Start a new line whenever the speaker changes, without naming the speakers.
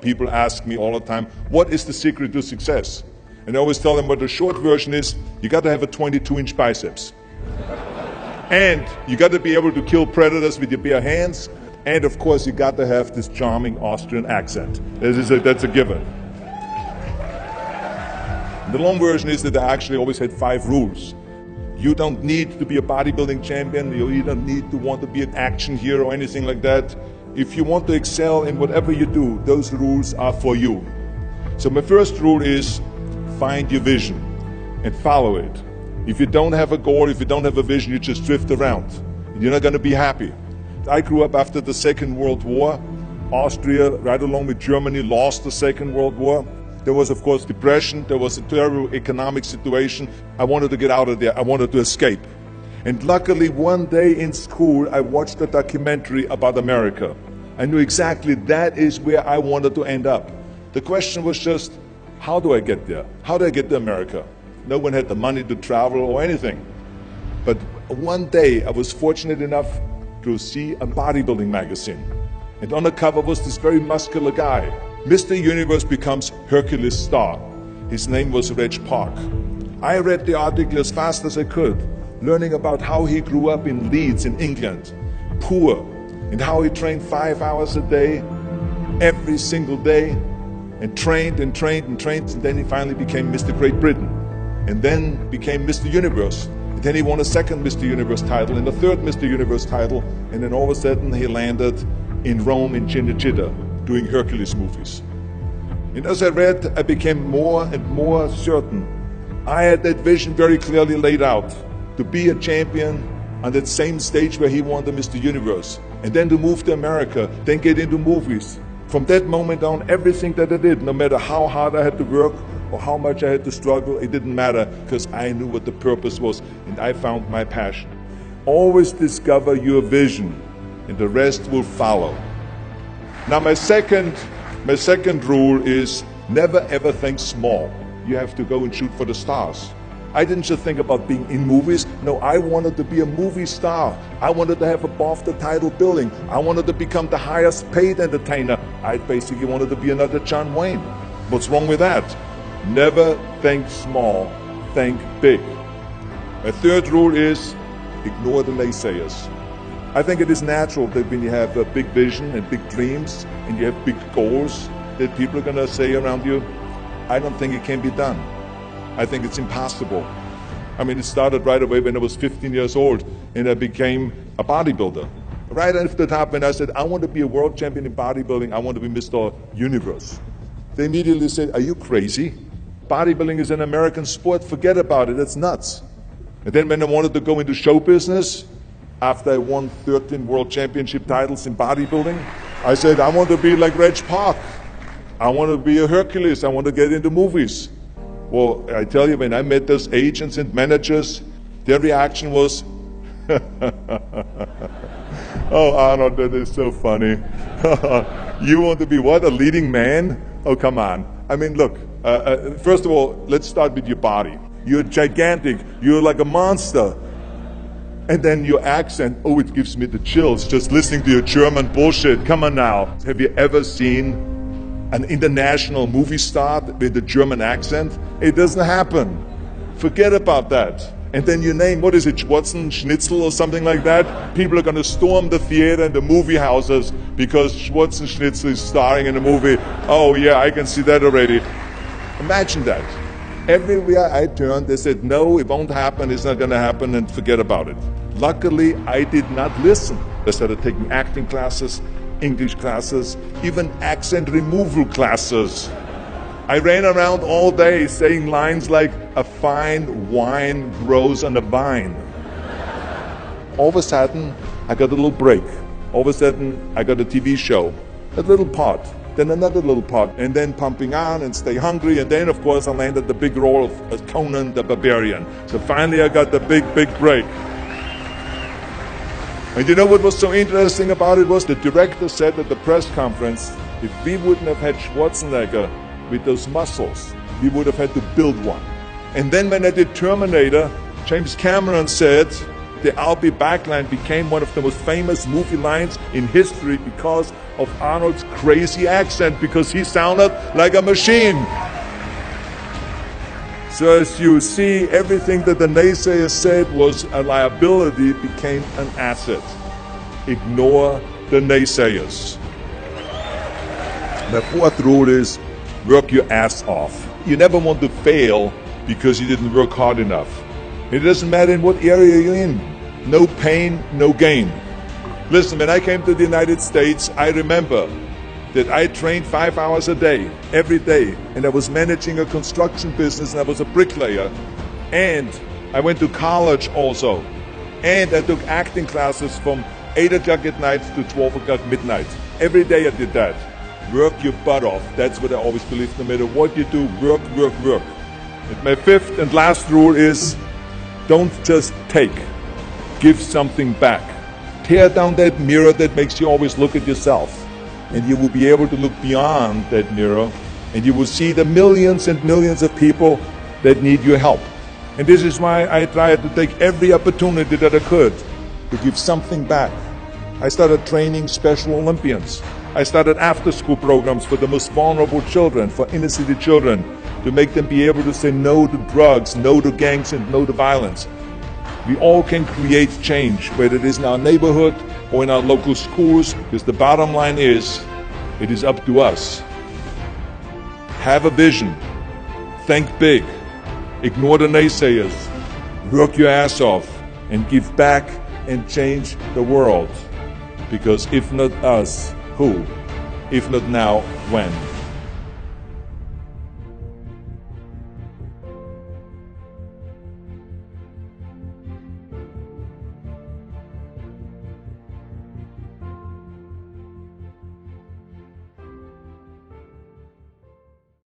people ask me all the time, what is the secret to success? And I always tell them what the short version is, you got to have a 22-inch biceps. And you got to be able to kill predators with your bare hands. And of course, you got to have this charming Austrian accent. That's a given. The long version is that I actually always had 5 rules. You don't need to be a bodybuilding champion. You don't need to want to be an action hero or anything like that. If you want to excel in whatever you do, those rules are for you. So my first rule is find your vision and follow it. If you don't have a goal, if you don't have a vision, you just drift around. You're not going to be happy. I grew up after the Second World War. Austria, right along with Germany, lost the Second World War. There was, of course, depression. There was a terrible economic situation. I wanted to get out of there. I wanted to escape. And luckily, one day in school, I watched a documentary about America. I knew exactly that is where I wanted to end up. The question was just, how do I get there? How do I get to America? No one had the money to travel or anything. But one day, I was fortunate enough to see a bodybuilding magazine. And on the cover was this very muscular guy. Mr. Universe becomes Hercules star. His name was Reg Park. I read the article as fast as I could, learning about how he grew up in Leeds in England, poor, and how he trained 5 hours a day, every single day, and trained and trained and trained, and then he finally became Mr. Great Britain, and then became Mr. Universe. And then he won a second Mr. Universe title and a third Mr. Universe title, and then all of a sudden he landed in Rome in Cinecittà, doing Hercules movies. And as I read, I became more and more certain. I had that vision very clearly laid out, to be a champion on that same stage where he won the Mr. Universe, and then to move to America, then get into movies. From that moment on, everything that I did, no matter how hard I had to work or how much I had to struggle, it didn't matter, because I knew what the purpose was, and I found my passion. Always discover your vision, and the rest will follow. Now my second rule is never ever think small. You have to go and shoot for the stars. I didn't just think about being in movies. No, I wanted to be a movie star. I wanted to have above the title billing. I wanted to become the highest paid entertainer. I basically wanted to be another John Wayne. What's wrong with that? Never think small, think big. My third rule is ignore the naysayers. I think it is natural that when you have a big vision and big dreams and you have big goals, that people are going to say around you, I don't think it can be done. I think it's impossible. I mean, it started right away when I was 15 years old and I became a bodybuilder. Right after that, when I said, I want to be a world champion in bodybuilding, I want to be Mr. Universe. They immediately said, are you crazy? Bodybuilding is an American sport, forget about it, it's nuts. And then when I wanted to go into show business, after I won 13 world championship titles in bodybuilding, I said, I want to be like Reg Park. I want to be a Hercules. I want to get into movies. Well, I tell you, when I met those agents and managers, their reaction was, oh, Arnold, that is so funny. You want to be what, a leading man? Oh, come on. I mean, look, first of all, let's start with your body. You're gigantic. You're like a monster. And then your accent, oh, it gives me the chills just listening to your German bullshit. Come on now. Have you ever seen an international movie star with a German accent? It doesn't happen. Forget about that. And then your name, what is it, Schwarzenegger or something like that? People are going to storm the theater and the movie houses because Schwarzenegger is starring in a movie. Oh yeah, I can see that already. Imagine that. Everywhere I turned, they said, no, it won't happen, it's not going to happen, and forget about it. Luckily, I did not listen. I started taking acting classes, English classes, even accent removal classes. I ran around all day saying lines like, a fine wine grows on a vine. All of a sudden, I got a little break. All of a sudden, I got a TV show, a little part. Then another little part, and then Pumping On and Stay Hungry, and then of course I landed the big role of Conan the Barbarian. So finally I got the big break. And you know what was so interesting about it was the director said at the press conference, if we wouldn't have had Schwarzenegger with those muscles, we would have had to build one. And then when I did Terminator, James Cameron said, the "I'll be back" line became one of the most famous movie lines in history because of Arnold's crazy accent, because he sounded like a machine. So as you see, everything that the naysayers said was a liability became an asset. Ignore the naysayers. The fourth rule is work your ass off. You never want to fail because you didn't work hard enough. It doesn't matter in what area you're in. No pain, no gain. Listen, when I came to the United States, I remember that I trained 5 hours a day, every day, and I was managing a construction business, and I was a bricklayer, and I went to college also, and I took acting classes from 8 o'clock at night to 12 o'clock midnight. Every day I did that. Work your butt off. That's what I always believe. No matter what you do, work, work, work. And my fifth and last rule is don't just take. Give something back. Tear down that mirror that makes you always look at yourself. And you will be able to look beyond that mirror, and you will see the millions and millions of people that need your help. And this is why I tried to take every opportunity that I could to give something back. I started training Special Olympians. I started after-school programs for the most vulnerable children, for inner-city children, to make them be able to say no to drugs, no to gangs, and no to violence. We all can create change, whether it is in our neighborhood or in our local schools, because the bottom line is, it is up to us. Have a vision. Think big. Ignore the naysayers. Work your ass off and give back and change the world. Because if not us, who? If not now, when?